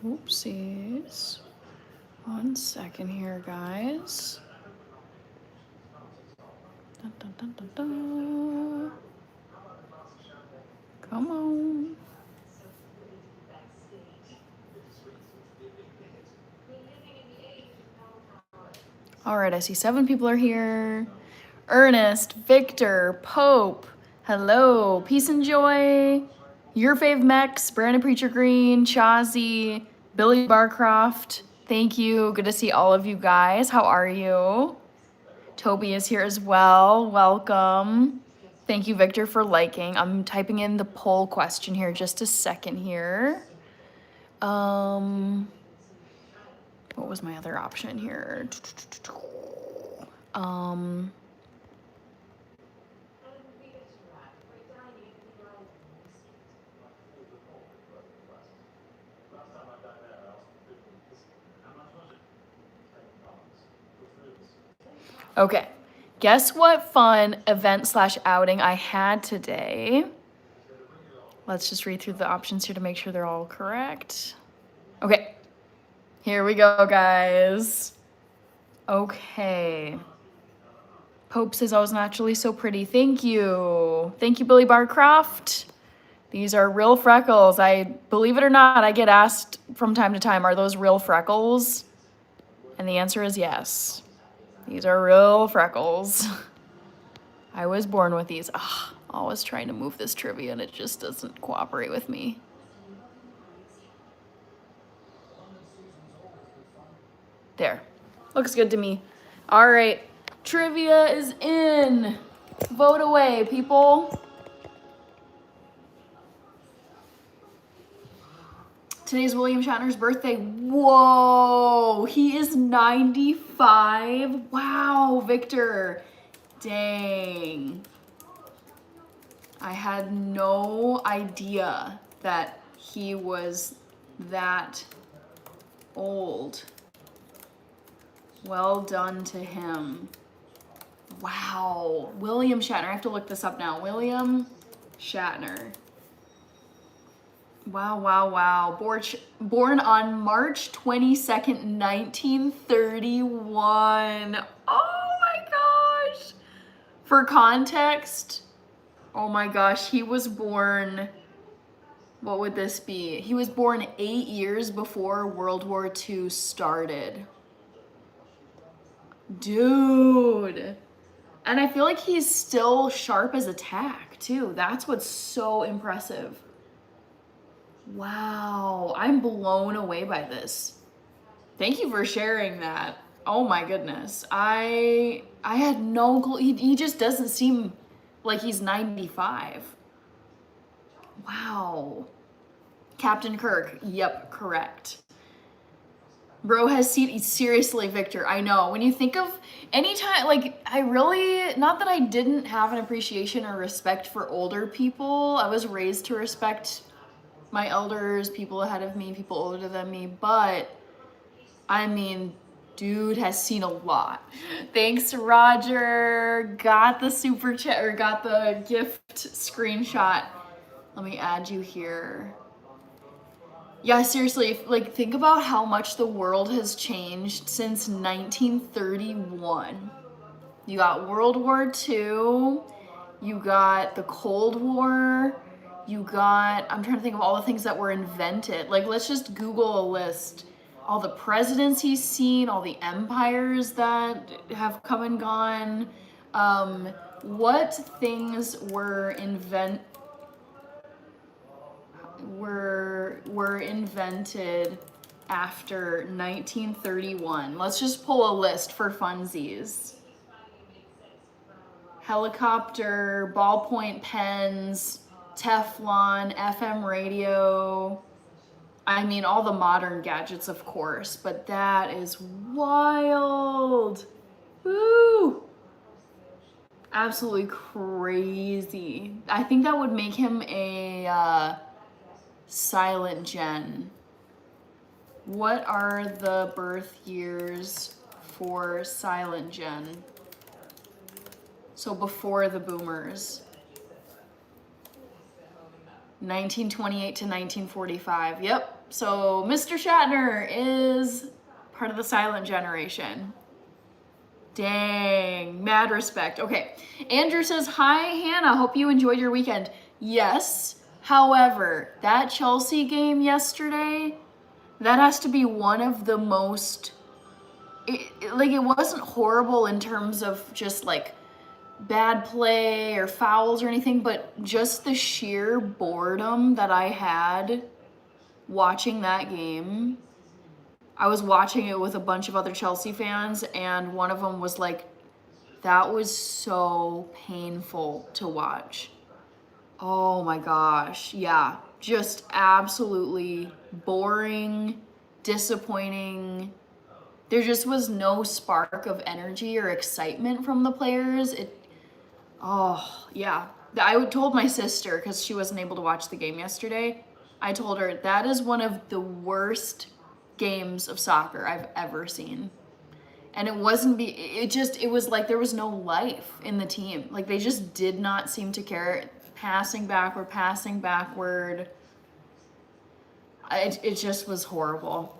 Oopsies. 1 second here, guys. Dun, dun, dun, dun, dun. Come on. All right, I see 7 people are here. Ernest, Victor, Pope, hello, Peace and Joy, Your Fave Mex, Brandon Preacher Green, Chazi, Billy Barcroft, thank you. Good to see all of you guys. How are you? Toby is here as well. Welcome. Thank you, Victor, for liking. I'm typing in the poll question here, just a second here. What was my other option here? Okay, guess what fun event / outing I had today? Let's just read through the options here to make sure they're all correct. Okay, here we go, guys. Okay. Pope says I was naturally so pretty. Thank you. Thank you, Billy Barcroft. These are real freckles. Believe it or not, I get asked from time to time, are those real freckles? And the answer is yes. These are real freckles. I was born with these. Ugh, always trying to move this trivia and it just doesn't cooperate with me. There. Looks good to me. All right. Trivia is in. Vote away, people. Today's William Shatner's birthday. Whoa, he is 95. Wow, Victor. Dang. I had no idea that he was that old. Well done to him. Wow. William Shatner. I have to look this up now. William Shatner. Wow, wow, wow. Born on March 22nd, 1931. Oh my gosh. For context, oh my gosh, he was born, what would this be? He was born 8 years before World War II started. Dude. And I feel like he's still sharp as a tack, too. That's what's so impressive. Wow, I'm blown away by this. Thank you for sharing that. Oh my goodness. I had no clue. He just doesn't seem like he's 95. Wow. Captain Kirk. Yep, correct. Bro has seen, seriously, Victor, I know. When you think of any time, like, I really, not that I didn't have an appreciation or respect for older people. I was raised to respect my elders, people ahead of me, people older than me, but I mean, dude has seen a lot. Thanks, Roger. Got the super chat, or got the gift screenshot. Let me add you here. Yeah, seriously, like, think about how much the world has changed since 1931. You got World War II, you got the Cold War, you got, I'm trying to think of all the things that were invented. Like, let's just Google a list. All the presidents he's seen, all the empires that have come and gone. What things were invented after 1931? Let's just pull a list for funsies. Helicopter, ballpoint pens, Teflon, FM radio. I mean, all the modern gadgets, of course, but that is wild. Woo! Absolutely crazy. I think that would make him a silent gen. What are the birth years for silent gen? So before the boomers. 1928 to 1945. Yep. So Mr. Shatner is part of the silent generation. Dang, mad respect. Okay, Andrew says, hi, Hannah, hope you enjoyed your weekend. Yes, however, that Chelsea game yesterday, that has to be one of the most, it wasn't horrible in terms of just like bad play or fouls or anything, but just the sheer boredom that I had watching that game. I was watching it with a bunch of other Chelsea fans, and one of them was like, that was so painful to watch. Oh my gosh. Yeah. Just absolutely boring, disappointing. There just was no spark of energy or excitement from the players. Oh, yeah. I told my sister, because she wasn't able to watch the game yesterday, I told her that is one of the worst games of soccer I've ever seen. And it was like there was no life in the team. Like they just did not seem to care. Passing backward. It just was horrible.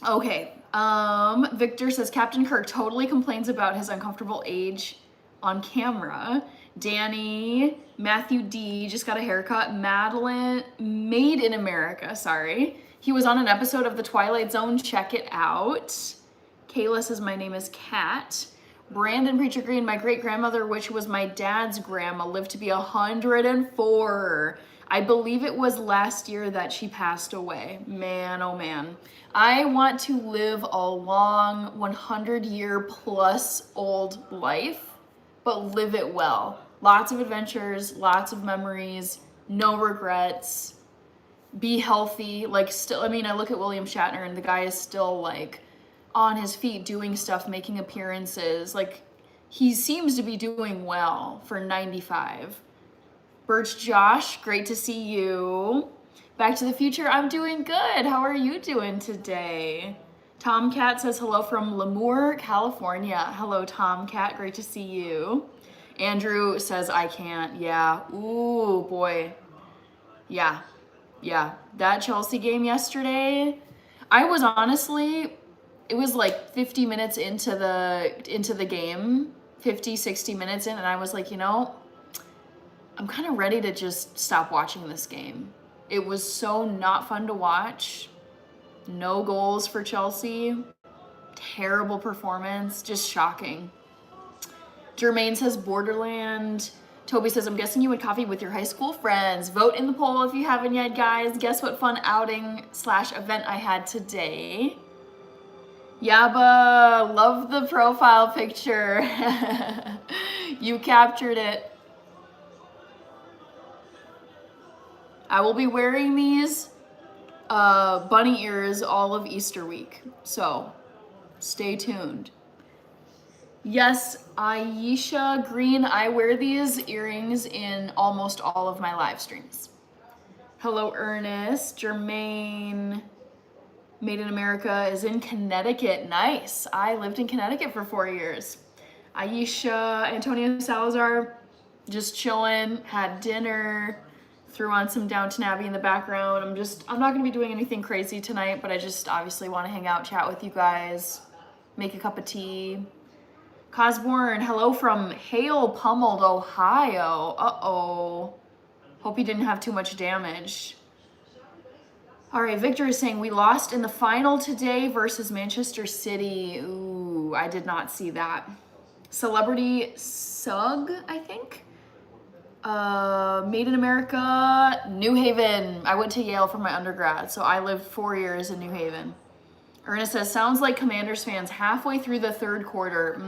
Okay. Victor says Captain Kirk totally complains about his uncomfortable age on camera. Danny, Matthew D just got a haircut. Madeline, Made in America, sorry. He was on an episode of The Twilight Zone. Check it out. Kayla says, my name is Kat. Brandon Preacher Green, my great-grandmother, which was my dad's grandma, lived to be 104. I believe it was last year that she passed away. Man, oh man. I want to live a long 100-year plus old life, but live it well. Lots of adventures, lots of memories, no regrets. Be healthy. Like still, I mean, I look at William Shatner and the guy is still like on his feet doing stuff, making appearances. Like he seems to be doing well for 95. Birch Josh, great to see you. Back to the Future, I'm doing good. How are you doing today? Tomcat says hello from Lemoore, California. Hello, Tomcat, great to see you. Andrew says I can't. Yeah. Ooh, boy. Yeah. That Chelsea game yesterday, I was honestly, it was like 50 minutes into the game, 50, 60 minutes in, and I was like, you know, I'm kind of ready to just stop watching this game. It was so not fun to watch. No goals for Chelsea. Terrible performance. Just shocking. Jermaine says Borderland. Toby says, I'm guessing you went coffee with your high school friends. Vote in the poll if you haven't yet, guys. Guess what fun outing/event I had today. Yaba, love the profile picture. You captured it. I will be wearing these bunny ears all of Easter week, so stay tuned. Yes, Aisha Green, I wear these earrings in almost all of my live streams. Hello, Ernest. Jermaine, Made in America is in Connecticut. Nice. I lived in Connecticut for 4 years. Aisha, Antonio Salazar, just chilling, had dinner, threw on some Downton Abbey in the background. I'm not gonna be doing anything crazy tonight, but I just obviously wanna hang out, chat with you guys, make a cup of tea. Cosborn, hello from Hale Pummeled, Ohio. Uh-oh. Hope you didn't have too much damage. All right, Victor is saying we lost in the final today versus Manchester City. Ooh, I did not see that. Celebrity Sug, I think. Made in America, New Haven. I went to Yale for my undergrad, so I lived 4 years in New Haven. Ernest says, sounds like Commanders fans halfway through the third quarter.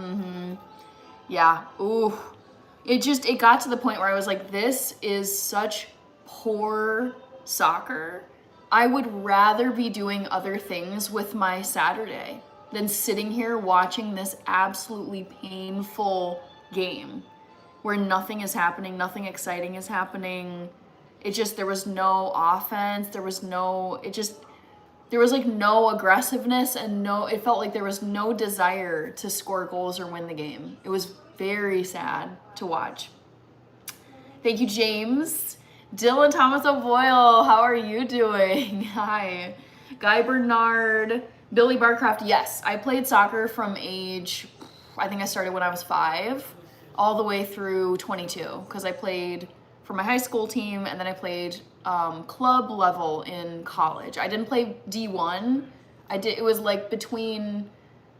Yeah, ooh. It got to the point where I was like, this is such poor soccer. I would rather be doing other things with my Saturday than sitting here watching this absolutely painful game where nothing is happening, nothing exciting is happening. There was no offense, there was like no aggressiveness and it felt like there was no desire to score goals or win the game. It was very sad to watch. Thank you, James. Dylan Thomas O'Boyle, how are you doing? Hi. Guy Bernard, Billy Barcraft. Yes, I played soccer from age, I think I started when I was 5, all the way through 22, because I played for my high school team, and then I played club level in college. I didn't play D1. It was like between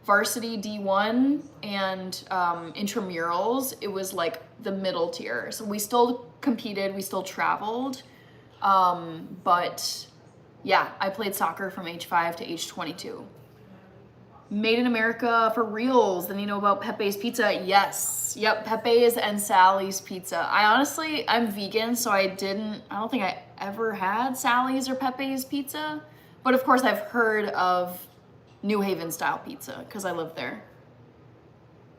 varsity D1 and intramurals. It was like the middle tier. So we still competed, we still traveled, but yeah, I played soccer from age 5 to age 22. Made in America for reals. Then you know about Pepe's Pizza. Yes. Yep, Pepe's and Sally's Pizza. I'm vegan, so I don't think I ever had Sally's or Pepe's Pizza. But of course I've heard of New Haven style pizza because I live there.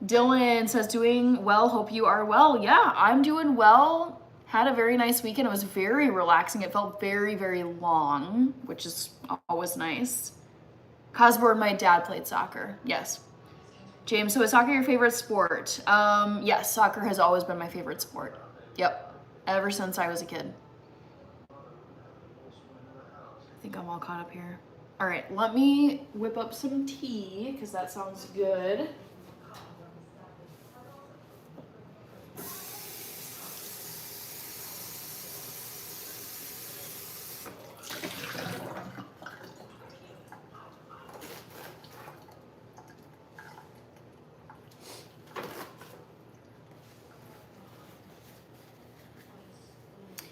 Dylan says, doing well, hope you are well. Yeah, I'm doing well. Had a very nice weekend. It was very relaxing. It felt very, very long, which is always nice. Cosborn, my dad played soccer. Yes. James, so is soccer your favorite sport? Yes, soccer has always been my favorite sport. Yep, ever since I was a kid. I think I'm all caught up here. All right, let me whip up some tea because that sounds good.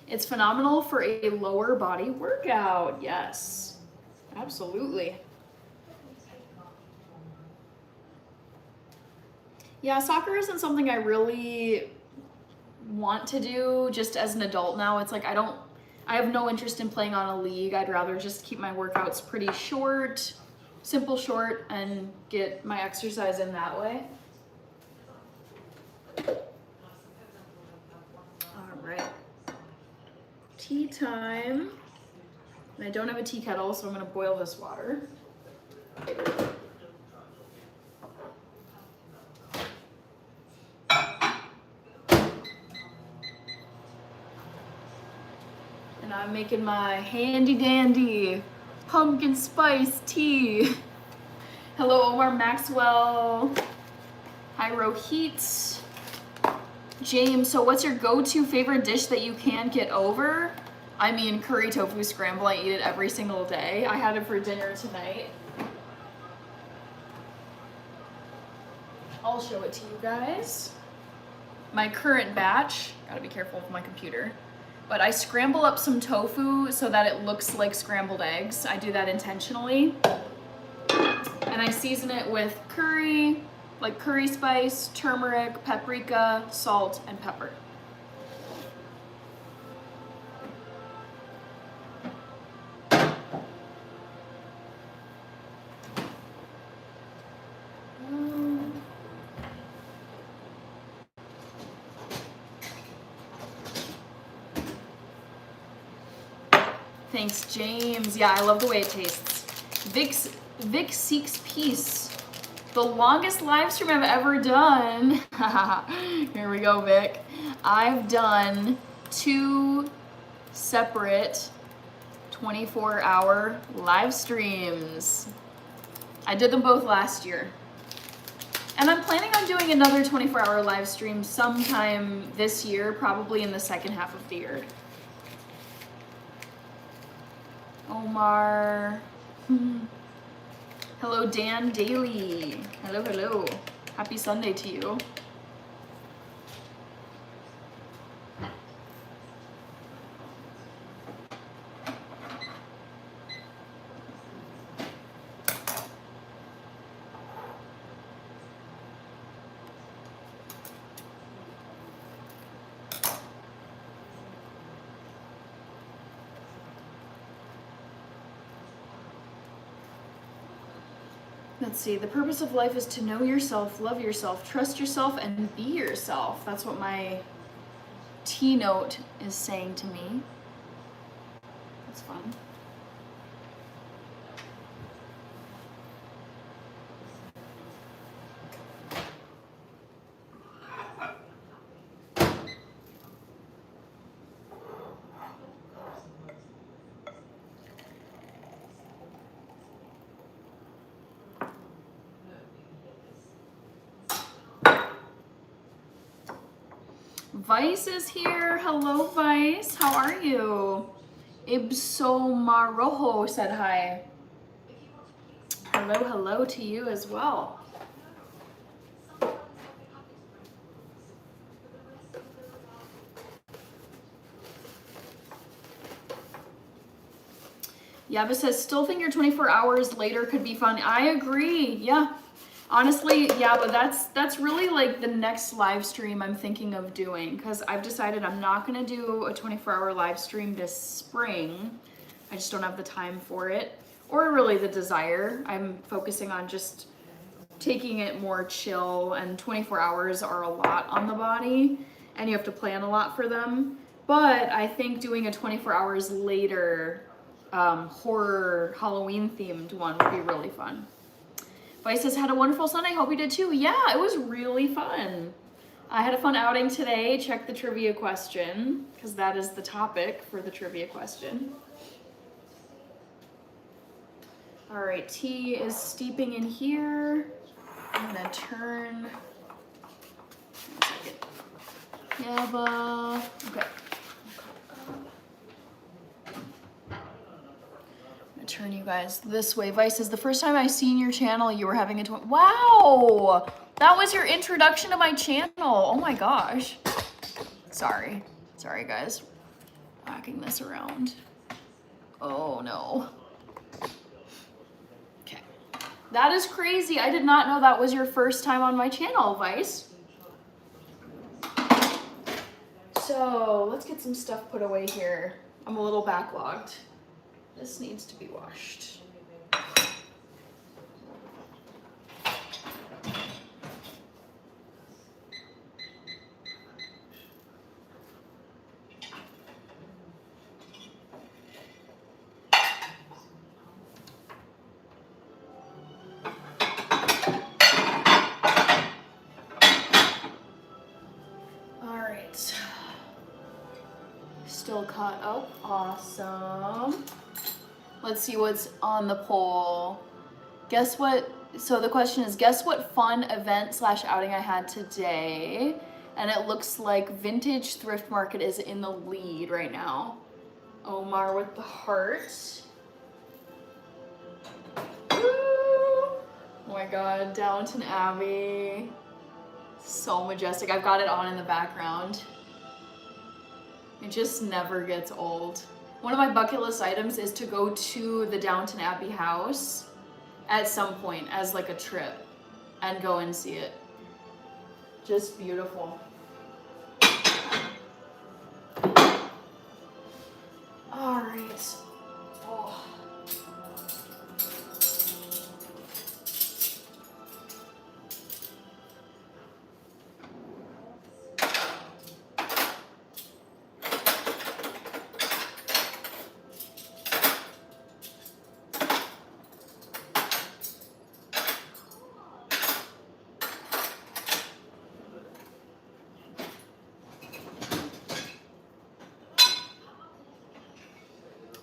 It's phenomenal for a lower body workout. Yes, absolutely. Yeah, soccer isn't something I really want to do just as an adult now. It's like I have no interest in playing on a league. I'd rather just keep my workouts pretty short, simple short, and get my exercise in that way. All right. Tea time. And I don't have a tea kettle, so I'm gonna boil this water. And I'm making my handy dandy pumpkin spice tea. Hello, Omar Maxwell. Hi, Rohit. James, so what's your go-to favorite dish that you can't get over? I mean, curry tofu scramble. I eat it every single day. I had it for dinner tonight. I'll show it to you guys. My current batch, gotta be careful with my computer, but I scramble up some tofu so that it looks like scrambled eggs. I do that intentionally. And I season it with curry, like curry spice, turmeric, paprika, salt, and pepper. Thanks, James. Yeah, I love the way it tastes. Vic Seeks Peace. The longest live stream I've ever done. Here we go, Vic. I've done 2 separate 24-hour live streams. I did them both last year. And I'm planning on doing another 24-hour live stream sometime this year, probably in the second half of the year. Omar. Hello, Dan Daly. Hello, hello. Happy Sunday to you. Let's see, the purpose of life is to know yourself, love yourself, trust yourself, and be yourself. That's what my T note is saying to me. That's fun. Vice is here. Hello, Vice. How are you? Ibsomarojo said hi. Hello, hello to you as well. Yaba says, still think your 24 hours later could be fun. I agree. Yeah. Honestly, yeah, but that's really like the next live stream I'm thinking of doing, because I've decided I'm not going to do a 24-hour live stream this spring. I just don't have the time for it, or really the desire. I'm focusing on just taking it more chill, and 24 hours are a lot on the body, and you have to plan a lot for them. But I think doing a 24 hours later horror Halloween themed one would be really fun. Vice says, had a wonderful Sunday. Hope you did too. Yeah, it was really fun. I had a fun outing today. Check the trivia question, because that is the topic for the trivia question. All right, tea is steeping in here. I'm gonna turn. 1 second. Yaba. Okay. Turn you guys this way. Vice says, the first time I seen your channel, you were having a wow, that was your introduction to my channel. Oh my gosh. Sorry guys, whacking this around. Oh no. Okay, that is crazy. I did not know that was your first time on my channel, Vice. So let's get some stuff put away here. I'm a little backlogged. This needs to be washed. All right. Still caught up. Awesome. Let's see what's on the poll. Guess what? So the question is, guess what fun event / outing I had today? And it looks like Vintage Thrift Market is in the lead right now. Omar with the heart. Woo! Oh my God, Downton Abbey. So majestic. I've got it on in the background. It just never gets old. One of my bucket list items is to go to the Downton Abbey house at some point as like a trip and go and see it. Just beautiful. All right. Oh.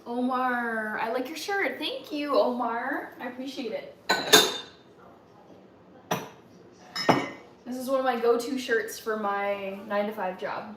Omar, I like your shirt. Thank you, Omar. I appreciate it. This is one of my go-to shirts for my 9-to-5 job.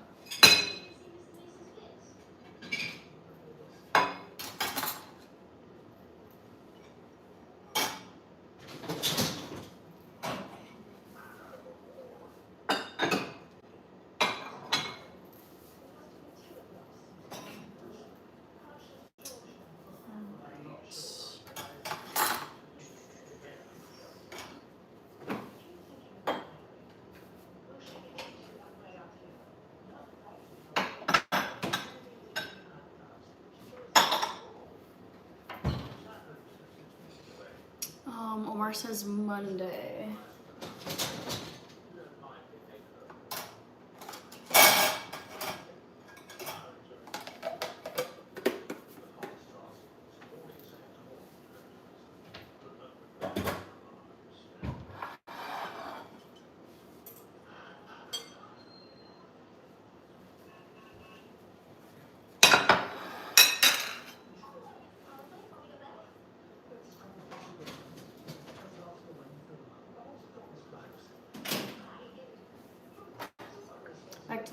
Omar says Monday.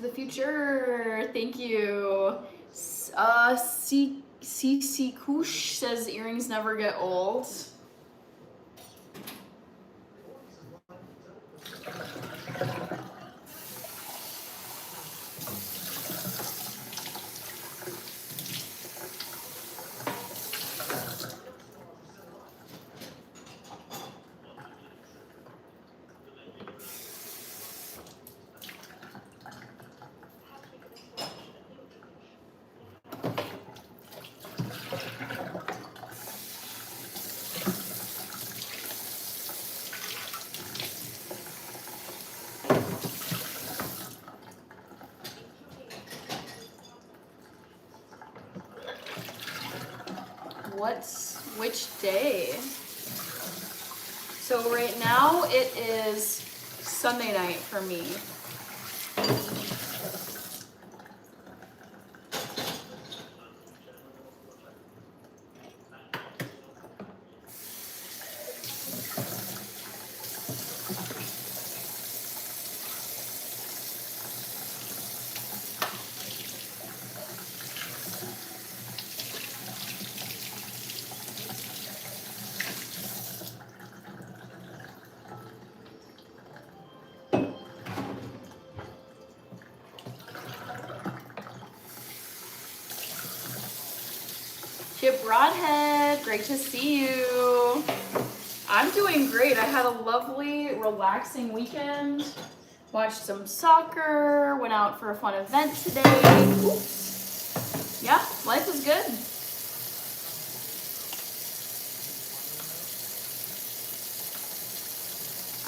the Future. Thank you. CC Kush says earrings never get old. Which day? So right now it is Sunday night for me. Chip Broadhead, great to see you. I'm doing great. I had a lovely, relaxing weekend. Watched some soccer, went out for a fun event today. Oops. Yeah, life is good.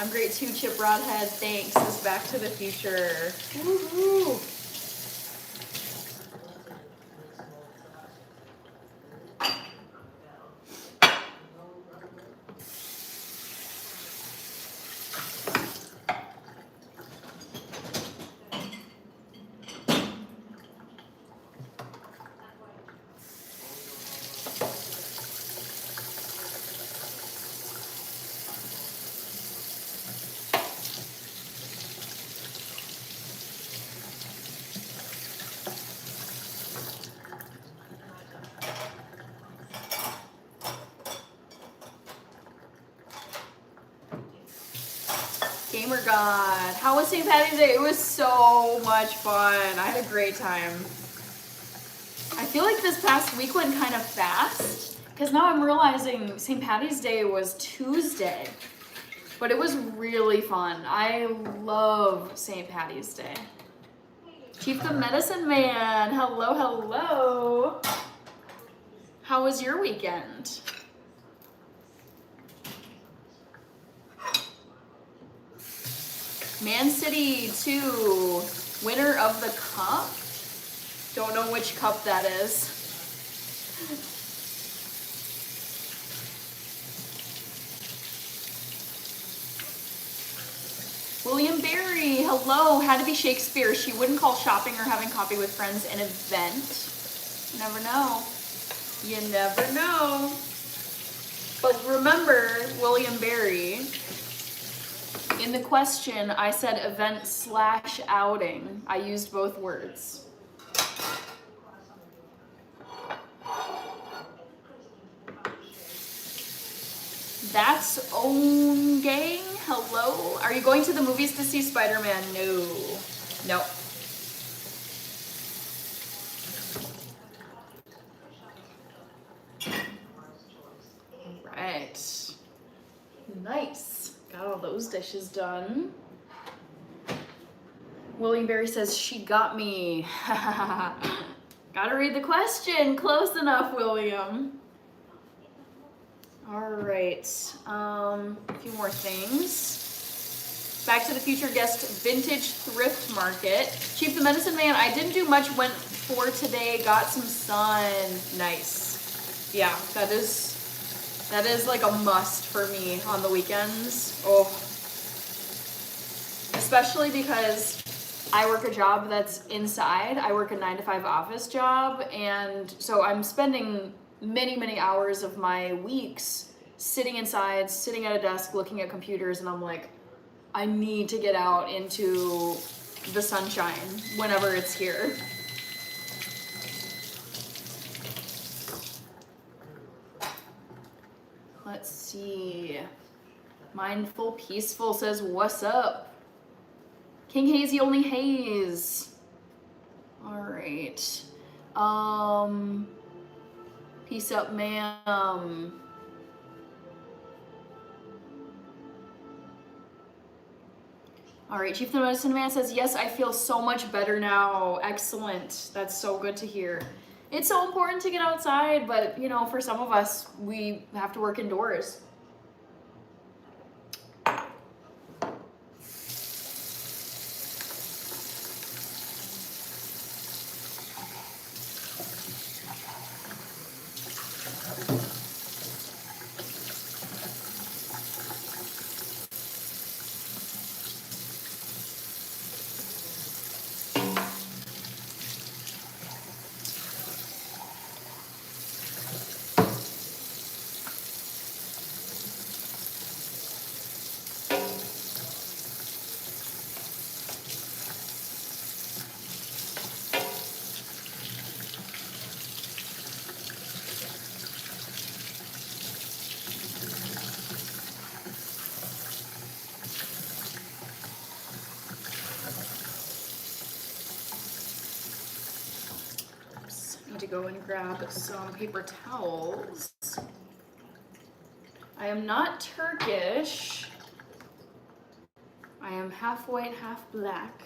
I'm great too, Chip Broadhead. Thanks. This is Back to the Future. Woohoo! Gamer God, how was St. Patty's Day? It was so much fun. I had a great time. I feel like this past week went kind of fast because now I'm realizing St. Patty's Day was Tuesday, but it was really fun. I love St. Patty's Day. Chief the Medicine Man, hello, hello. How was your weekend? Man City 2, winner of the cup. Don't know which cup that is. William Barry, hello. Had to be Shakespeare. She wouldn't call shopping or having coffee with friends an event. You never know. You never know. But remember, William Barry, in the question, I said event/outing. I used both words. That's own gang. Hello. Are you going to the movies to see Spider-Man? No. No. All right. Nice. Got all those dishes done. William Barry says, she got me. Gotta read the question. Close enough, William. All right. A few more things. Back to the Future guest vintage thrift market. Chief the Medicine Man, I didn't do much, went for today, got some sun. Nice. Yeah, that is like a must for me on the weekends. Oh. Especially because I work a job that's inside. I work a 9-to-5 office job, and so I'm spending many hours of my weeks sitting inside, sitting at a desk, looking at computers, and I'm like, I need to get out into the sunshine whenever it's here. Let's see. Mindful Peaceful says, what's up? King Hazy only haze. All right. Peace up, ma'am. All right, Chief the Medicine Man says, yes, I feel so much better now. Excellent. That's so good to hear. It's so important to get outside, but you know, for some of us, we have to work indoors. To go and grab some paper towels. I am not Turkish. I am half white, half black.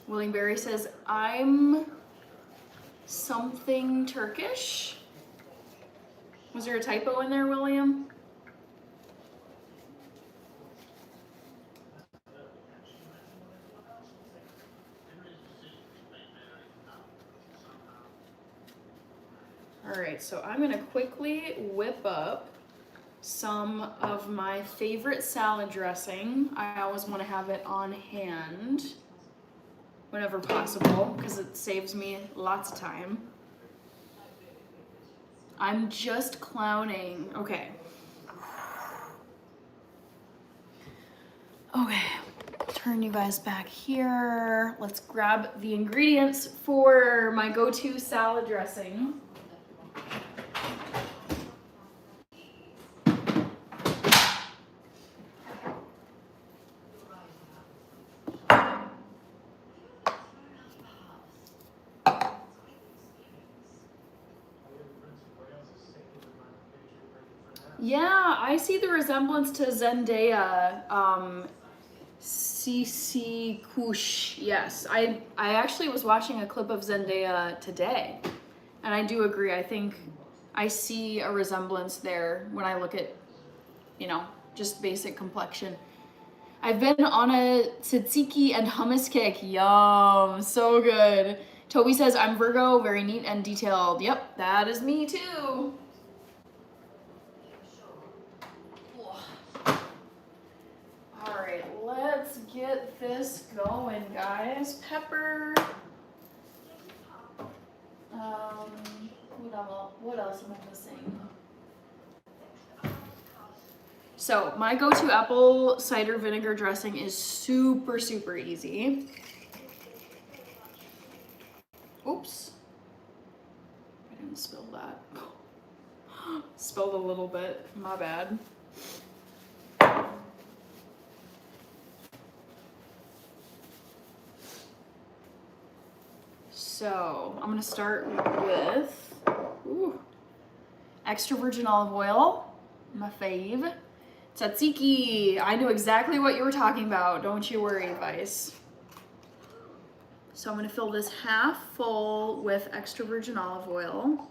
William Berry says, I'm something Turkish. Was there a typo in there, William? All right, so I'm gonna quickly whip up some of my favorite salad dressing. I always wanna have it on hand whenever possible, because it saves me lots of time. I'm just clowning. Okay. Okay, turn you guys back here. Let's grab the ingredients for my go-to salad dressing. Yeah, I see the resemblance to Zendaya, Cici Kush. Yes, I actually was watching a clip of Zendaya today, and I do agree. I think I see a resemblance there when I look at, you know, just basic complexion. I've been on a tzatziki and hummus kick. Yum, so good. Toby says, I'm Virgo, very neat and detailed. Yep, that is me too. Alright, let's get this going, guys. Pepper. What else am I missing? So, my go-to apple cider vinegar dressing is super, super easy. Oops. I didn't spill that. Spilled a little bit, my bad. So I'm gonna start with extra virgin olive oil, my fave. Tzatziki, I knew exactly what you were talking about. Don't you worry, Vice. So I'm gonna fill this half full with extra virgin olive oil.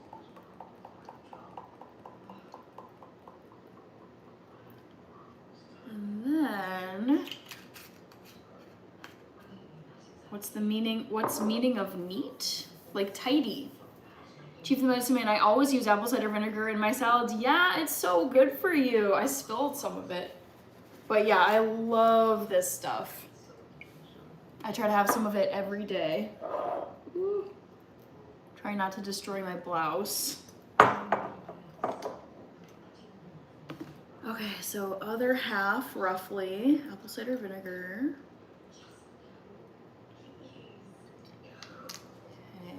And then, what's meaning of neat? Like tidy. Chief the Medicine Man, I always use apple cider vinegar in my salads. Yeah, it's so good for you. I spilled some of it. But yeah, I love this stuff. I try to have some of it every day. Ooh. Try not to destroy my blouse. Okay, so other half, roughly, apple cider vinegar.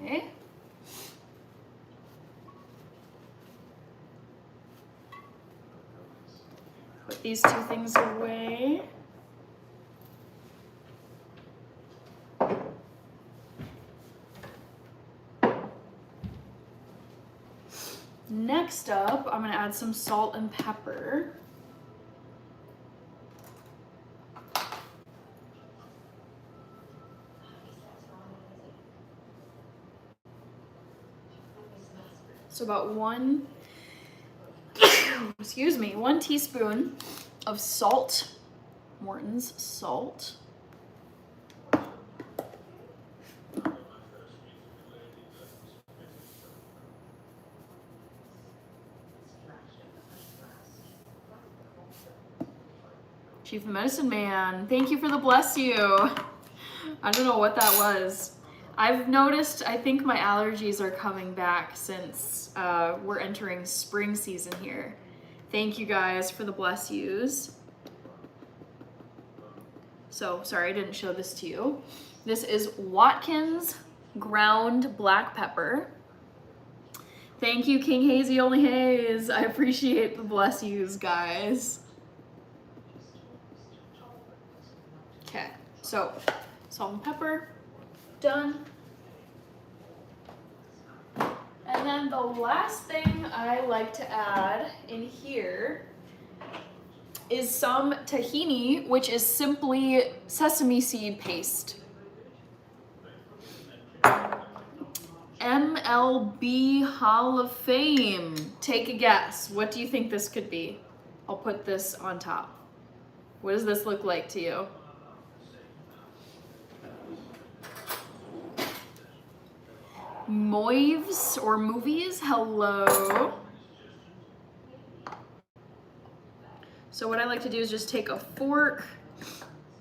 Okay. Put these two things away. Next up, I'm gonna add some salt and pepper. So about one, excuse me, 1 teaspoon of salt, Morton's salt. Chief the Medicine Man, thank you for the bless you. I don't know what that was. I've noticed, I think my allergies are coming back since we're entering spring season here. Thank you guys for the bless yous. So, sorry I didn't show this to you. This is Watkins ground black pepper. Thank you, King Hazy Only Haze. I appreciate the bless yous, guys. Okay, so salt and pepper, done. And then the last thing I like to add in here is some tahini, which is simply sesame seed paste. MLB Hall of Fame. Take a guess. What do you think this could be? I'll put this on top. What does this look like to you? Moives or movies, hello. So what I like to do is just take a fork,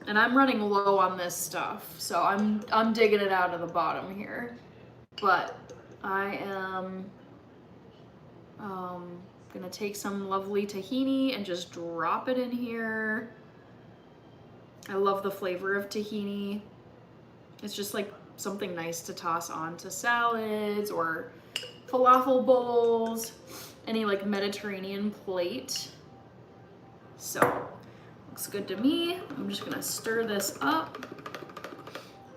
and I'm running low on this stuff, so I'm digging it out of the bottom here. But I am gonna take some lovely tahini and just drop it in here. I love the flavor of tahini. It's just like something nice to toss onto salads or falafel bowls, any like Mediterranean plate. So, looks good to me. I'm just gonna stir this up.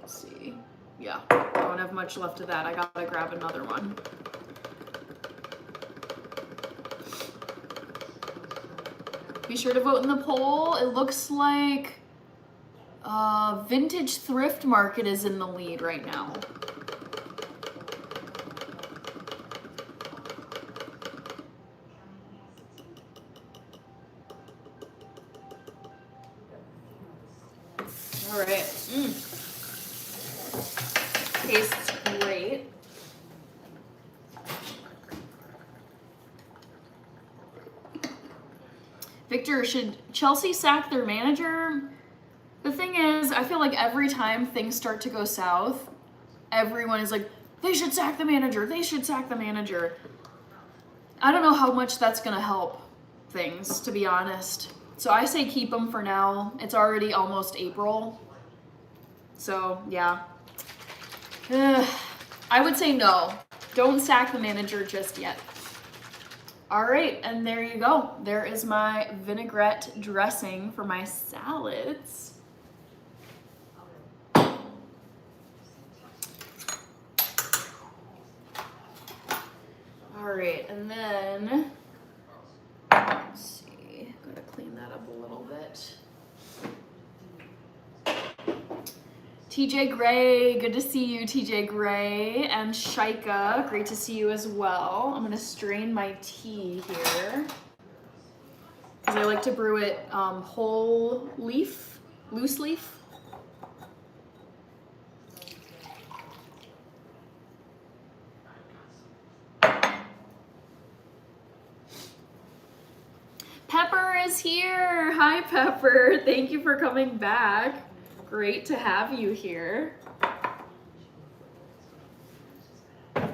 Let's see. Yeah, don't have much left of that. I gotta grab another one. Be sure to vote in the poll. It looks like Vintage Thrift Market is in the lead right now. All right. Tastes great. Victor, should Chelsea sack their manager? The thing is, I feel like every time things start to go south, everyone is like, they should sack the manager, they should sack the manager. I don't know how much that's gonna help things, to be honest. So I say keep them for now. It's already almost April. So, yeah. I would say no. Don't sack the manager just yet. All right, and there you go. There is my vinaigrette dressing for my salads. All right, and then, let's see, gotta clean that up a little bit. TJ Gray, good to see you, TJ Gray, and Shaika, great to see you as well. I'm gonna strain my tea here, because I like to brew it whole leaf, loose leaf. is here. Hi, Pepper. Thank you for coming back. Great to have you here. All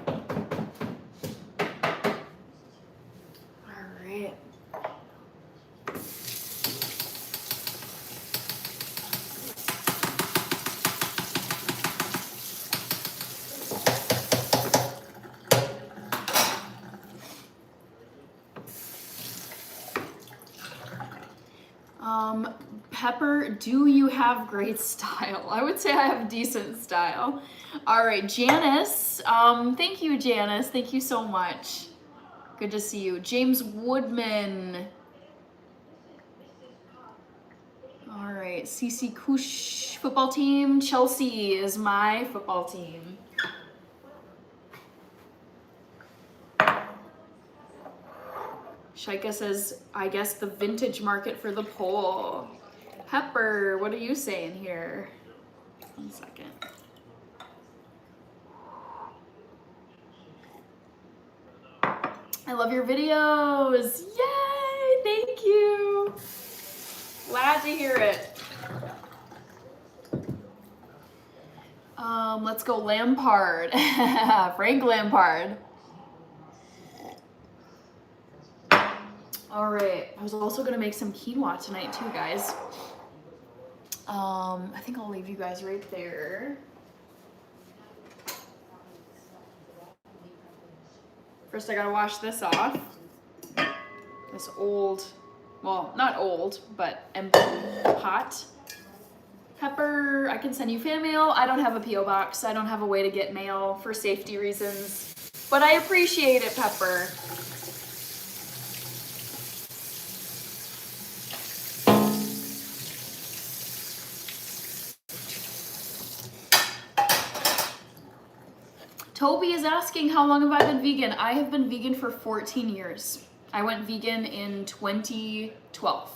right. Pepper, do you have great style? I would say I have decent style. All right, Janice. Thank you, Janice. Thank you so much. Good to see you. James Woodman. All right, CC Kush football team. Chelsea is my football team. Shaika says, I guess the vintage market for the poll. Pepper, what are you saying here? 1 second. I love your videos. Yay, thank you. Glad to hear it. Let's go Lampard. Frank Lampard. All right, I was also gonna make some quinoa tonight too, guys. I think I'll leave you guys right there. First, I gotta wash this off. This old, well, not old, but empty pot. Pepper, I can send you fan mail. I don't have a P.O. box. I don't have a way to get mail for safety reasons, but I appreciate it, Pepper. Toby is asking, how long have I been vegan? I have been vegan for 14 years. I went vegan in 2012.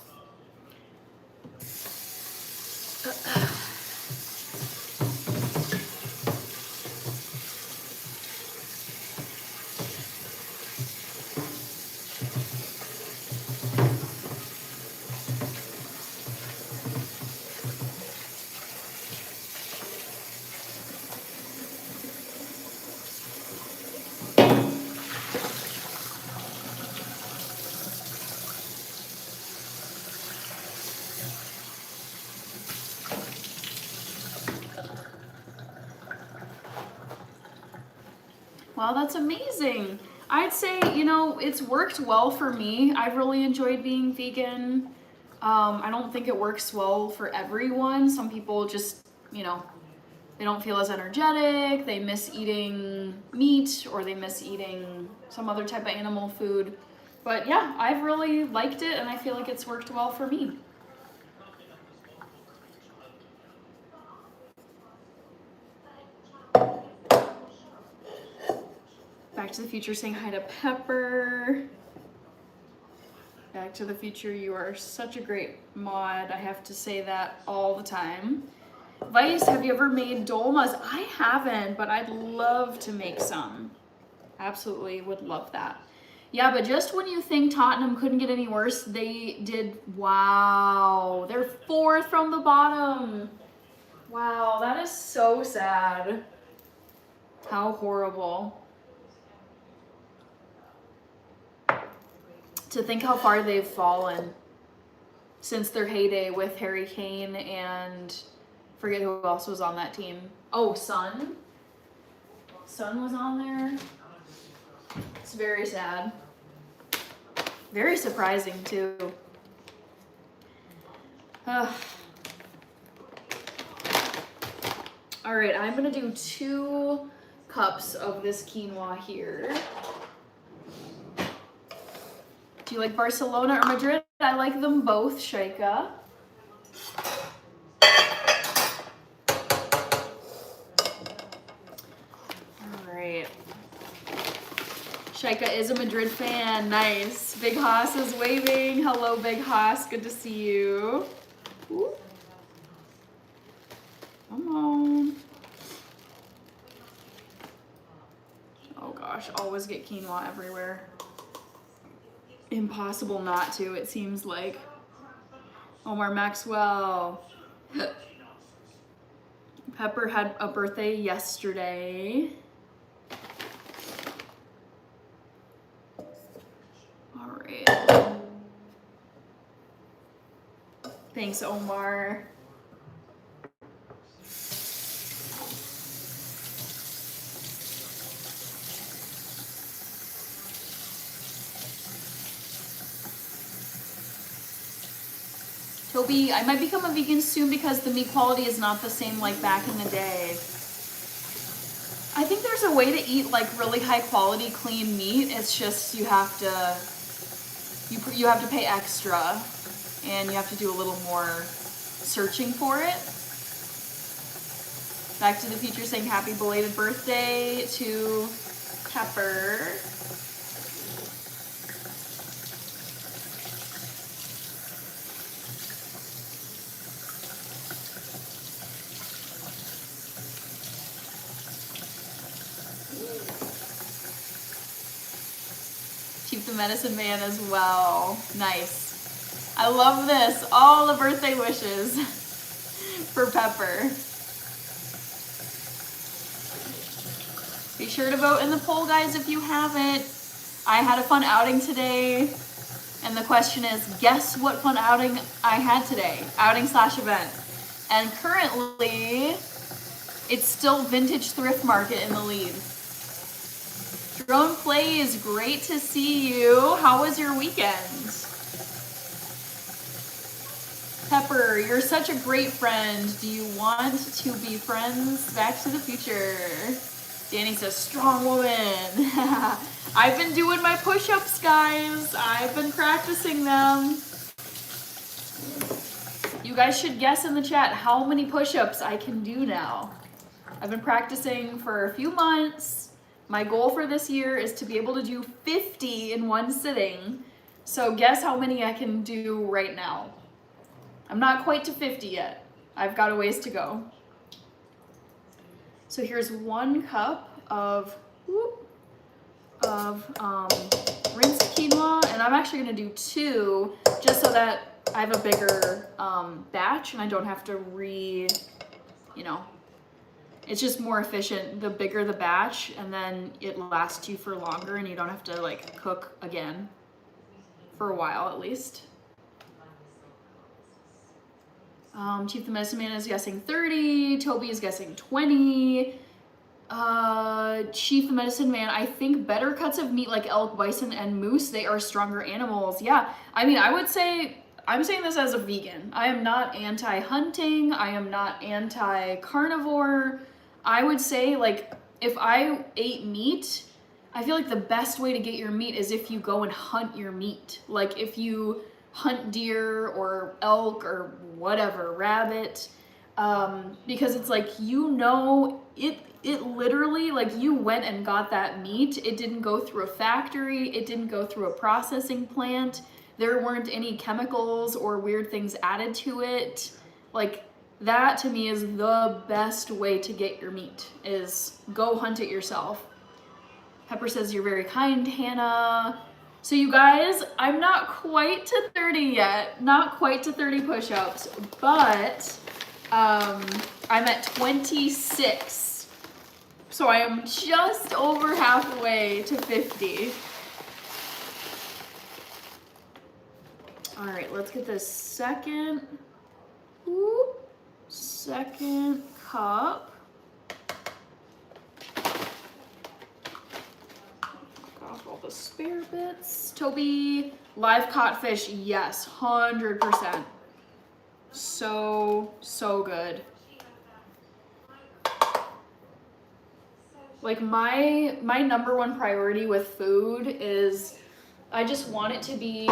Wow, that's amazing. I'd say, you know, it's worked well for me. I've really enjoyed being vegan. I don't think it works well for everyone. Some people just, you know, they don't feel as energetic, they miss eating meat, or they miss eating some other type of animal food. But yeah, I've really liked it, and I feel like it's worked well for me. Back to the Future saying hi to Pepper. Back to the Future, you are such a great mod. I have to say that all the time. Vice, have you ever made dolmas? I haven't, but I'd love to make some. Absolutely would love that. Yeah, but just when you think Tottenham couldn't get any worse, they did. Wow, they're 4th from the bottom. Wow, that is so sad. How horrible. To think how far they've fallen since their heyday with Harry Kane and forget who else was on that team. Oh, Son. Son was on there. It's very sad. Very surprising too. All right, I'm gonna do 2 cups of this quinoa here. Do you like Barcelona or Madrid? I like them both, Shaika. All right. Shaika is a Madrid fan. Nice. Big Haas is waving. Hello, Big Haas. Good to see you. Ooh. Come on. Oh gosh, always get quinoa everywhere. Impossible not to, it seems like. Omar Maxwell. Pepper had a birthday yesterday. All right. Thanks, Omar. Toby, I might become a vegan soon because the meat quality is not the same like back in the day. I think there's a way to eat like really high quality clean meat. It's just you have to pay extra and you have to do a little more searching for it. Back to the Future saying happy belated birthday to Pepper. Keep the medicine man as well. Nice. I love this. All the birthday wishes for Pepper. Be sure to vote in the poll, guys, if you haven't. I had a fun outing today. And the question is, guess what fun outing I had today? Outing/event. And currently, it's still Vintage Thrift Market in the lead. Drone Plays, great to see you. How was your weekend? Pepper, you're such a great friend. Do you want to be friends? Back to the Future. Danny says, strong woman. I've been doing my push-ups, guys. I've been practicing them. You guys should guess in the chat how many push-ups I can do now. I've been practicing for a few months. My goal for this year is to be able to do 50 in one sitting. So guess how many I can do right now. I'm not quite to 50 yet. I've got a ways to go. So here's 1 cup of rinsed quinoa, and I'm actually gonna do 2 just so that I have a bigger batch and I don't have to it's just more efficient the bigger the batch, and then it lasts you for longer and you don't have to like cook again for a while at least. Chief the Medicine Man is guessing 30. Toby is guessing 20. Chief the Medicine Man, I think better cuts of meat like elk, bison, and moose, they are stronger animals. Yeah, I mean, I would say, I'm saying this as a vegan. I am not anti-hunting. I am not anti-carnivore. I would say, like, if I ate meat, I feel like the best way to get your meat is if you go and hunt your meat. Like, if you hunt deer or elk or whatever, rabbit, because it's like, it literally, like, you went and got that meat. It didn't go through a factory. It didn't go through a processing plant. There weren't any chemicals or weird things added to it. Like, that to me is the best way to get your meat, is go hunt it yourself. Pepper says, you're very kind, Hannah. So you guys, I'm not quite to 30 yet, not quite to 30 push-ups, but I'm at 26. So I am just over halfway to 50. All right, let's get this second cup. All the spare bits. Toby, live caught fish, yes, 100%. So good. Like, my number one priority with food is I just want it to be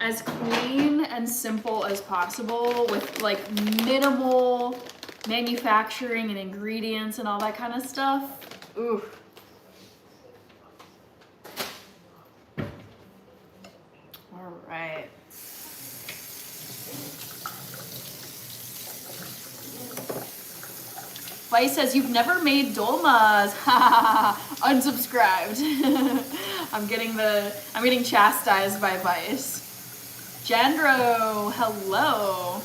as clean and simple as possible with like minimal manufacturing and ingredients and all that kind of stuff. Ooh. All right. Vice says, you've never made dolmas. Unsubscribed. I'm getting chastised by Vice. Jandro, hello.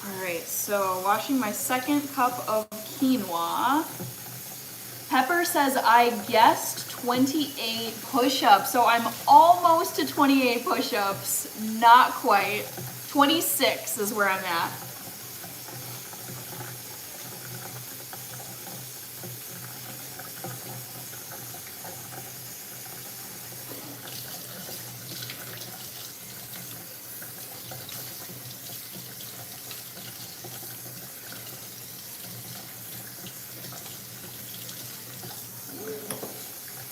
All right, so washing my second cup of quinoa. Pepper says I guessed 28 push-ups, so I'm almost to 28 push-ups, not quite. 26 is where I'm at.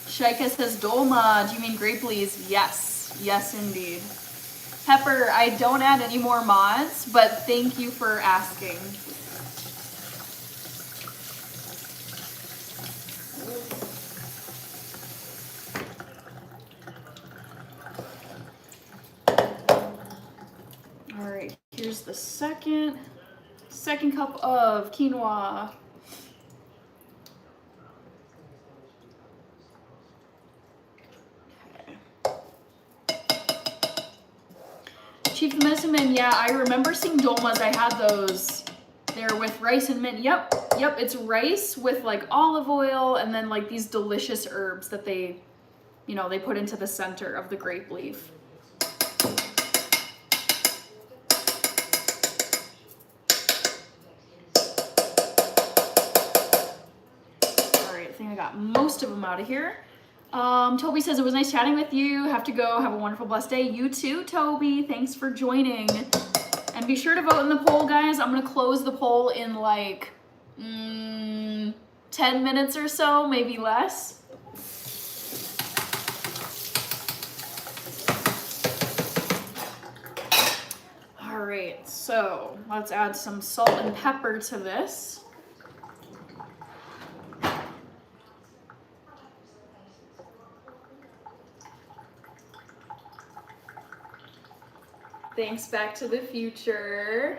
Shaika says, Dolma, do you mean grape leaves? Yes, yes indeed. Pepper, I don't add any more mods, but thank you for asking. All right, here's the second cup of quinoa. Chief the Medicine Man, yeah, I remember seeing dolmas. I had those. They're with rice and mint. Yep, it's rice with like olive oil and then like these delicious herbs that they put into the center of the grape leaf. All right, I think I got most of them out of here. Toby says, it was nice chatting with you. Have to go. Have a wonderful, blessed day. You too, Toby. Thanks for joining. And be sure to vote in the poll, guys. I'm going to close the poll in like 10 minutes or so, maybe less. All right, so let's add some salt and pepper to this. Thanks, Back to the Future.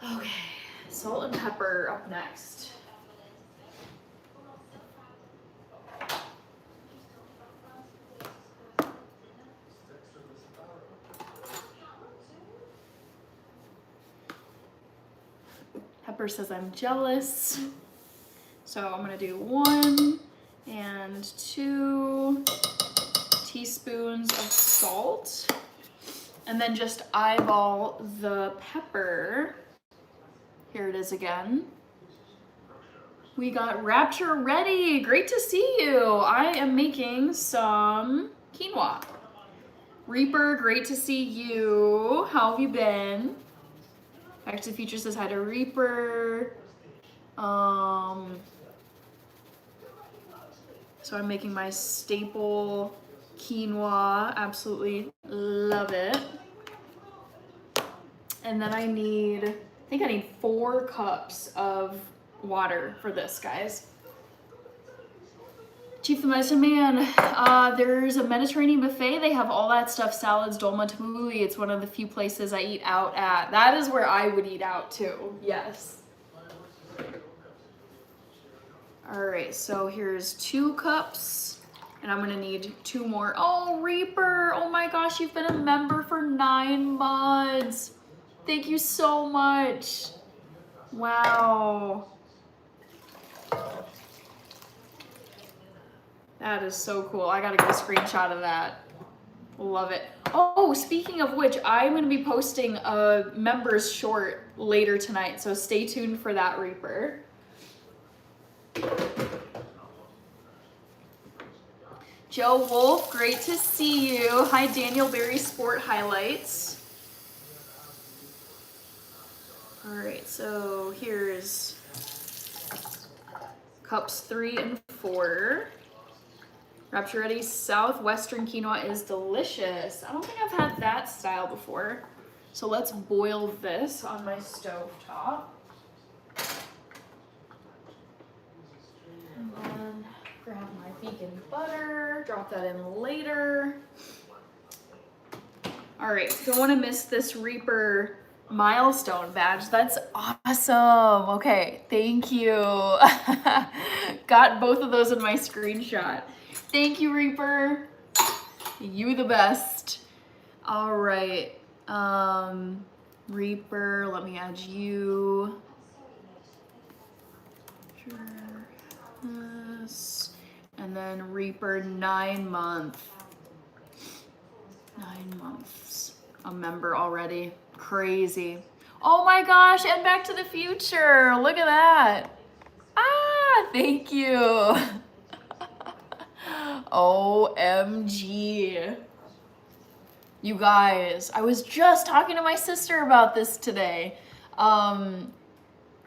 Okay, salt and pepper up next. Pepper says I'm jealous. So I'm gonna do 1 and 2 teaspoons of salt, and then just eyeball the pepper. Here it is again. We got Rapture ready. Great to see you. I am making some quinoa. Reaper, great to see you. How have you been? Back to the Future says hi to Reaper. So I'm making my staple quinoa, absolutely love it. And then I think I need 4 cups of water for this, guys. Chief the Medicine Man, there's a Mediterranean buffet. They have all that stuff, salads, dolma, tabbouleh. It's one of the few places I eat out at. That is where I would eat out too, yes. All right, so here's 2 cups. And I'm gonna need 2 more. Oh, Reaper, oh my gosh, you've been a member for 9 months. Thank you so much. Wow. That is so cool. I gotta get a screenshot of that. Love it. Oh, speaking of which, I'm gonna be posting a members short later tonight, so stay tuned for that, Reaper. Joe Wolf, great to see you. Hi, Daniel Berry Sport Highlights. All right, so here's cups 3 and 4. Rapture Ready Southwestern quinoa is delicious. I don't think I've had that style before. So let's boil this on my stove top. And then grab my vegan butter, drop that in later. All right, don't want to miss this Reaper Milestone badge. That's awesome. Okay, thank you. Got both of those in my screenshot. Thank you, Reaper. You the best. All right. Reaper, let me add you. Yes. And then Reaper 9 month. 9 months. A member already. Crazy. Oh my gosh, and Back to the Future. Look at that. Ah, thank you. OMG. You guys, I was just talking to my sister about this today.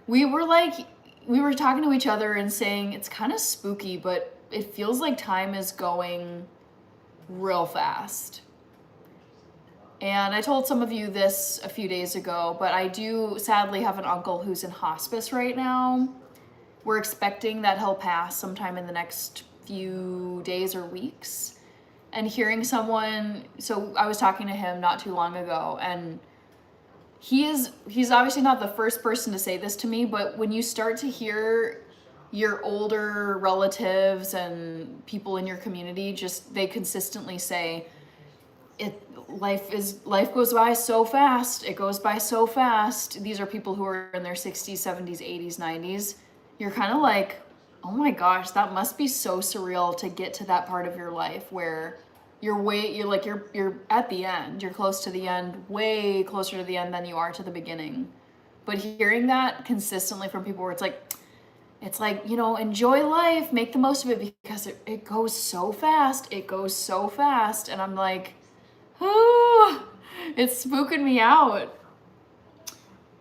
We were talking to each other and saying it's kind of spooky, but it feels like time is going real fast. And I told some of you this a few days ago, but I do sadly have an uncle who's in hospice right now. We're expecting that he'll pass sometime in the next few days or weeks. And hearing someone, so I was talking to him not too long ago, and he's obviously not the first person to say this to me, but when you start to hear your older relatives and people in your community, they consistently say, life goes by so fast. It goes by so fast. These are people who are in their 60s, 70s, 80s, 90s. You're kind of like, oh my gosh, that must be so surreal to get to that part of your life where you're at the end. You're close to the end, way closer to the end than you are to the beginning. But hearing that consistently from people where it's like, enjoy life, make the most of it because it goes so fast. It goes so fast. And I'm like, oh, it's spooking me out.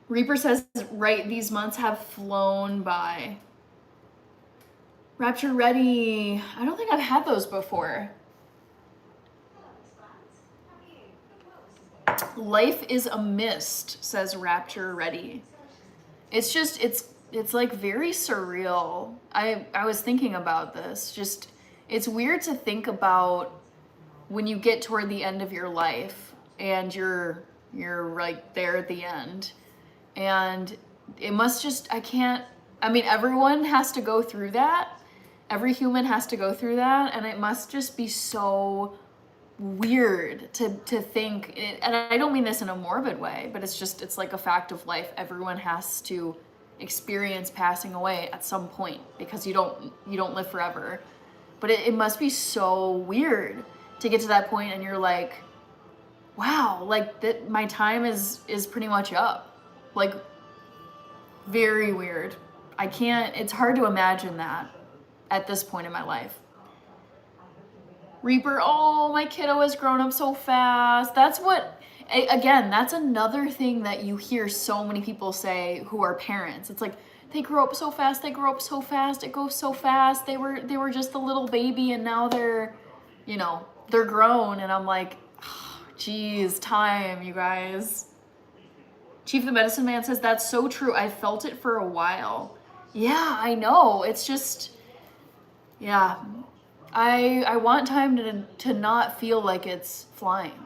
Reaper says, right, these months have flown by. Rapture Ready. I don't think I've had those before. Life is a mist, says Rapture Ready. It's just, it's like very surreal. I was thinking about this. Just, it's weird to think about when you get toward the end of your life and you're like there at the end. And it must just, everyone has to go through that. Every human has to go through that. And it must just be so weird to think, and I don't mean this in a morbid way, but it's like a fact of life. Everyone has to experience passing away at some point because you don't live forever. But it must be so weird to get to that point and you're like, wow, like that my time is pretty much up. Like, very weird. It's hard to imagine that at this point in my life. Reaper, oh, my kiddo has grown up so fast. That's another thing that you hear so many people say who are parents. It's like, they grow up so fast, it goes so fast. They were just a little baby and now they're grown. And I'm like, oh, geez, time, you guys. Chief the Medicine Man says, that's so true. I felt it for a while. Yeah, I know. It's just, yeah. I want time to not feel like it's flying.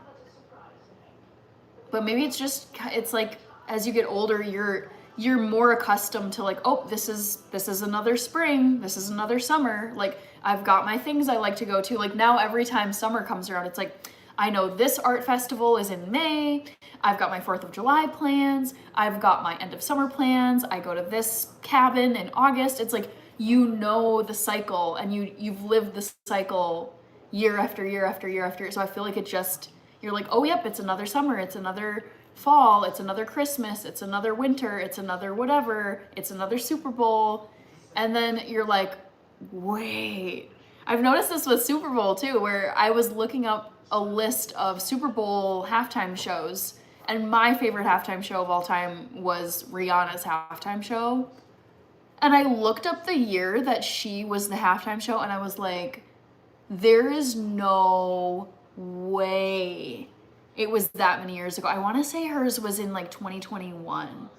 But maybe it's like as you get older, you're more accustomed to like, oh, this is another spring, this is another summer. Like, I've got my things I like to go to. Like, now every time summer comes around, it's like, I know this art festival is in May. I've got my 4th of July plans. I've got my end of summer plans. I go to this cabin in August. It's like, the cycle, and you've lived the cycle year after year after year after year. So I feel like you're like, oh, yep, it's another summer, it's another fall, it's another Christmas, it's another winter, it's another whatever, it's another Super Bowl. And then you're like, wait. I've noticed this with Super Bowl too, where I was looking up a list of Super Bowl halftime shows, and my favorite halftime show of all time was Rihanna's halftime show. And I looked up the year that she was the halftime show, and I was like, there is no way it was that many years ago. I want to say hers was in like 2021.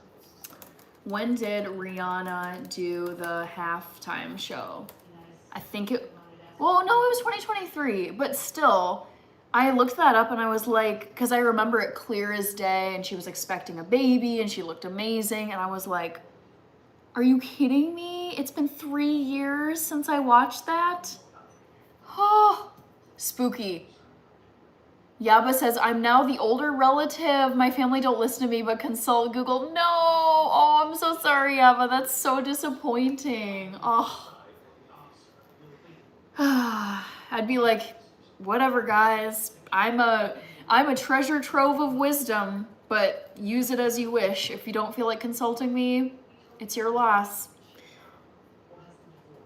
When did Rihanna do the halftime show? It was 2023, but still, I looked that up and I was like, because I remember it clear as day, and she was expecting a baby and she looked amazing. And I was like, are you kidding me? It's been 3 years since I watched that. Oh, spooky. Yaba says, I'm now the older relative. My family don't listen to me, but consult Google. No. Oh, I'm so sorry, Yaba. That's so disappointing. Oh. I'd be like, whatever, guys. I'm a treasure trove of wisdom, but use it as you wish. If you don't feel like consulting me, it's your loss.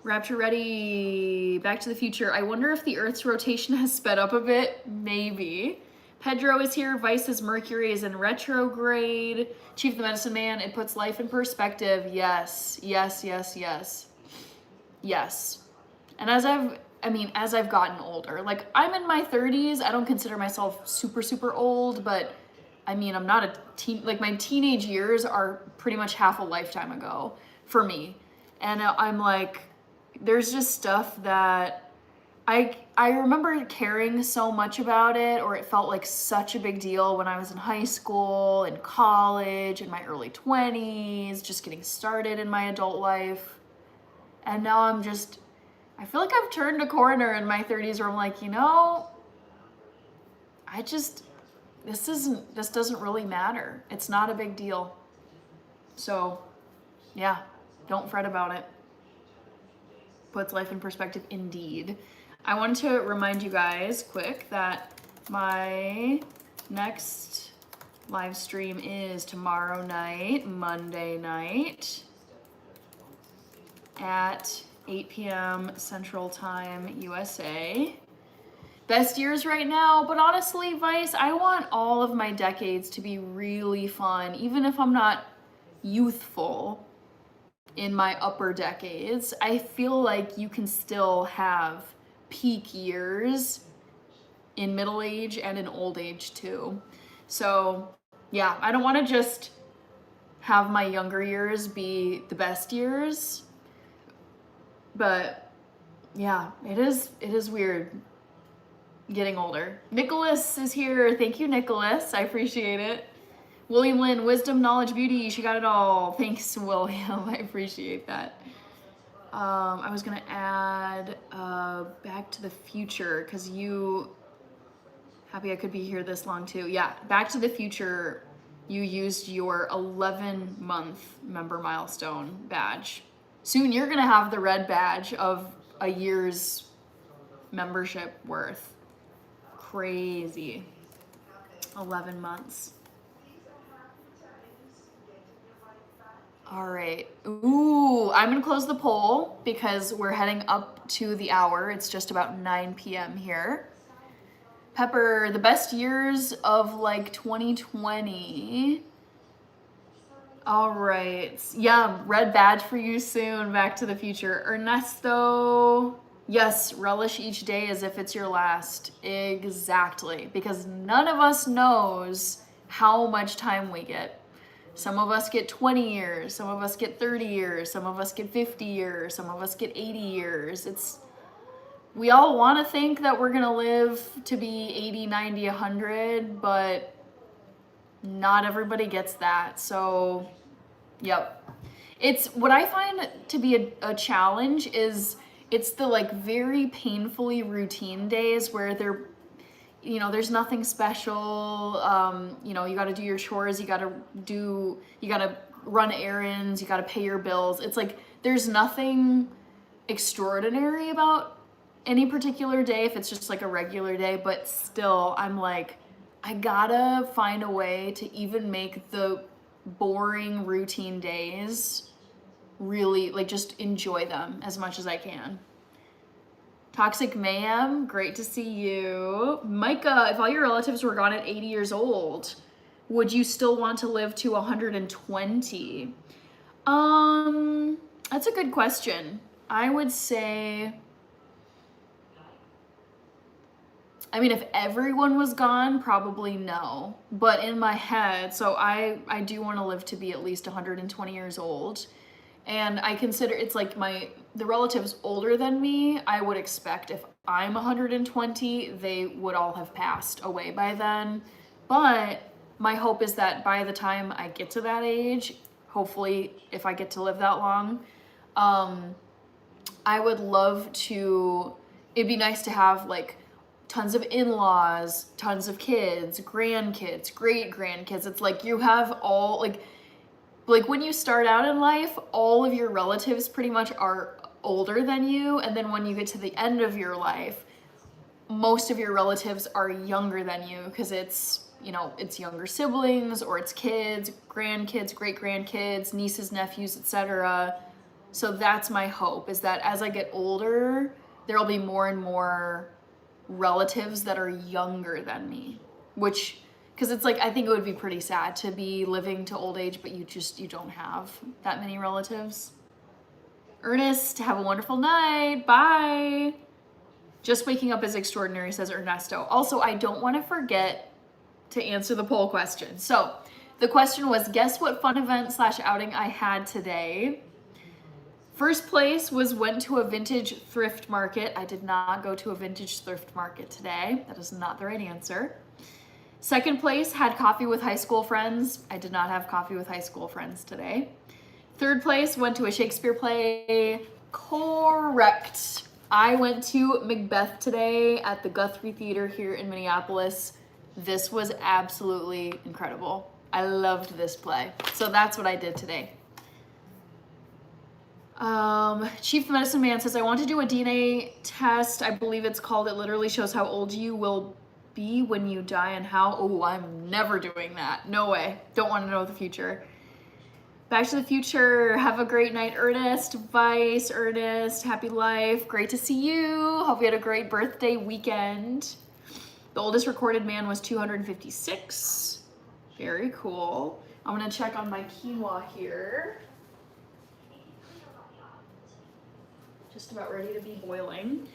Rapture ready. Back to the Future. I wonder if the Earth's rotation has sped up a bit. Maybe. Pedro is here. Vice's Mercury is in retrograde. Chief the Medicine Man. It puts life in perspective. Yes. Yes, yes, yes. Yes. And as I've gotten older, like I'm in my 30s. I don't consider myself super, super old, but I mean, I'm not a teen, like my teenage years are pretty much half a lifetime ago for me. And I'm like, there's just stuff that I remember caring so much about it, or it felt like such a big deal when I was in high school, in college, in my early 20s, just getting started in my adult life. And now I feel like I've turned a corner in my 30s where I'm like, this doesn't really matter. It's not a big deal. So yeah, don't fret about it. Puts life in perspective indeed. I wanted to remind you guys quick that my next live stream is tomorrow night, Monday night at 8 p.m. Central Time, USA. Best years right now, but honestly, Vice, I want all of my decades to be really fun, even if I'm not youthful in my upper decades. I feel like you can still have peak years in middle age and in old age too. So yeah, I don't want to just have my younger years be the best years, but yeah, it is weird getting older. Nicholas is here. Thank you, Nicholas. I appreciate it. William Lynn, wisdom, knowledge, beauty. She got it all. Thanks, William. I appreciate that. I was gonna add Back to the Future because happy I could be here this long too. Yeah, Back to the Future, you used your 11-month member milestone badge. Soon you're gonna have the red badge of a year's membership worth. Crazy. 11 months. All right. Ooh, I'm gonna close the poll because we're heading up to the hour. It's just about 9 p.m. here. Pepper, the best years of like 2020. All right. Yeah, red badge for you soon. Back to the Future. Ernesto. Yes, relish each day as if it's your last. Exactly. Because none of us knows how much time we get. Some of us get 20 years, some of us get 30 years, some of us get 50 years, some of us get 80 years. We all want to think that we're going to live to be 80, 90, 100, but not everybody gets that. So, yep. It's what I find to be a challenge is it's the like very painfully routine days where there's nothing special. You got to do your chores. You got to run errands. You got to pay your bills. It's like, there's nothing extraordinary about any particular day if it's just like a regular day, but still I'm like, I gotta find a way to even make the boring routine days really like just enjoy them as much as I can. Toxic Mayhem, great to see you. Micah, if all your relatives were gone at 80 years old, would you still want to live to 120? That's a good question. I would say, if everyone was gone, probably no. But in my head, so I do want to live to be at least 120 years old. And I consider it's like the relatives older than me, I would expect if I'm 120, they would all have passed away by then. But my hope is that by the time I get to that age, hopefully if I get to live that long, I would love to, it'd be nice to have like tons of in-laws, tons of kids, grandkids, great-grandkids. It's like you have all, like when you start out in life, all of your relatives pretty much are older than you, and then when you get to the end of your life, most of your relatives are younger than you because it's, you know, it's younger siblings or it's kids, grandkids, great-grandkids, nieces, nephews, etc. So that's my hope, is that as I get older, there'll be more and more relatives that are younger than me, which, because it's like, I think it would be pretty sad to be living to old age, but you don't have that many relatives. Ernest, have a wonderful night. Bye. Just waking up is extraordinary, says Ernesto. Also, I don't want to forget to answer the poll question. So the question was, guess what fun event / outing I had today? First place was went to a vintage thrift market. I did not go to a vintage thrift market today. That is not the right answer. Second place, had coffee with high school friends. I did not have coffee with high school friends today. Third place, went to a Shakespeare play. Correct. I went to Macbeth today at the Guthrie Theater here in Minneapolis. This was absolutely incredible. I loved this play. So that's what I did today. Chief Medicine Man says, I want to do a DNA test. I believe it's called. It literally shows how old you will be when you die and how. Oh, I'm never doing that. No way. Don't want to know the future. Back to the Future. Have a great night, Ernest. Vice, Ernest. Happy life. Great to see you. Hope you had a great birthday weekend. The oldest recorded man was 256. Very cool. I'm going to check on my quinoa here. Just about ready to be boiling.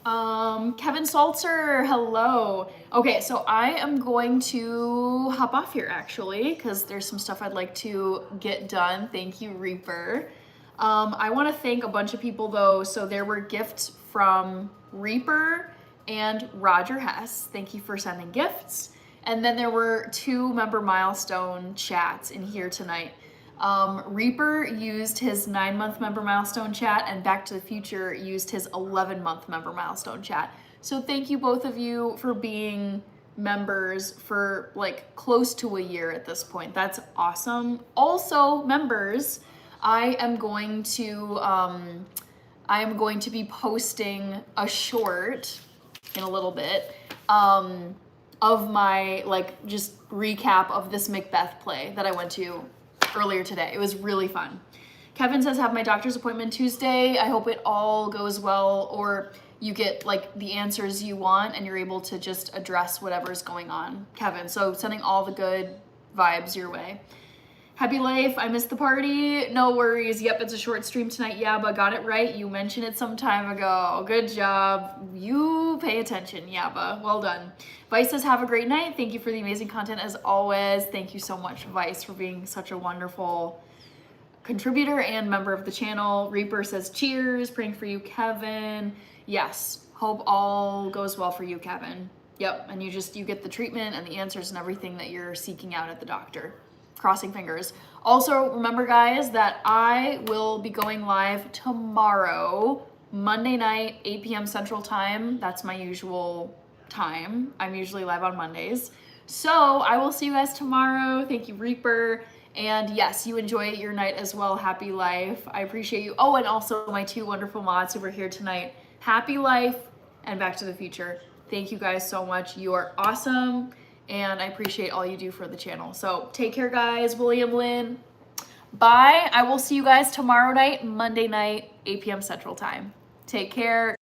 Kevin Salzer, hello. Okay, so I am going to hop off here actually, because there's some stuff I'd like to get done. Thank you, Reaper. I want to thank a bunch of people though. So there were gifts from Reaper and Roger Hess. Thank you for sending gifts. And then there were 2 member milestone chats in here tonight. Reaper used his 9-month member milestone chat, and Back to the Future used his 11-month member milestone chat. So thank you both of you for being members for like close to a year at this point. That's awesome. Also, members, I am going to be posting a short in a little bit of my like just recap of this Macbeth play that I went to earlier today. It was really fun. Kevin says, have my doctor's appointment Tuesday. I hope it all goes well, or you get like the answers you want and you're able to just address whatever's going on, Kevin. So sending all the good vibes your way. Happy life. I missed the party. No worries. Yep, it's a short stream tonight. Yeah, but got it right. You mentioned it some time ago. Good job. You pay attention, Yaba. Well done. Vice says, have a great night. Thank you for the amazing content as always. Thank you so much, Vice, for being such a wonderful contributor and member of the channel. Reaper says, cheers. Praying for you, Kevin. Yes. Hope all goes well for you, Kevin. Yep. And you get the treatment and the answers and everything that you're seeking out at the doctor. Crossing fingers. Also, remember guys that I will be going live tomorrow, Monday night, 8 p.m. Central Time. That's my usual time. I'm usually live on Mondays. So I will see you guys tomorrow. Thank you, Reaper. And yes, you enjoy your night as well. Happy life. I appreciate you. Oh, and also my 2 wonderful mods who were here tonight. Happy life and Back to the Future. Thank you guys so much. You are awesome. And I appreciate all you do for the channel. So take care, guys. William Lynn. Bye. I will see you guys tomorrow night, Monday night, 8 p.m. Central Time. Take care.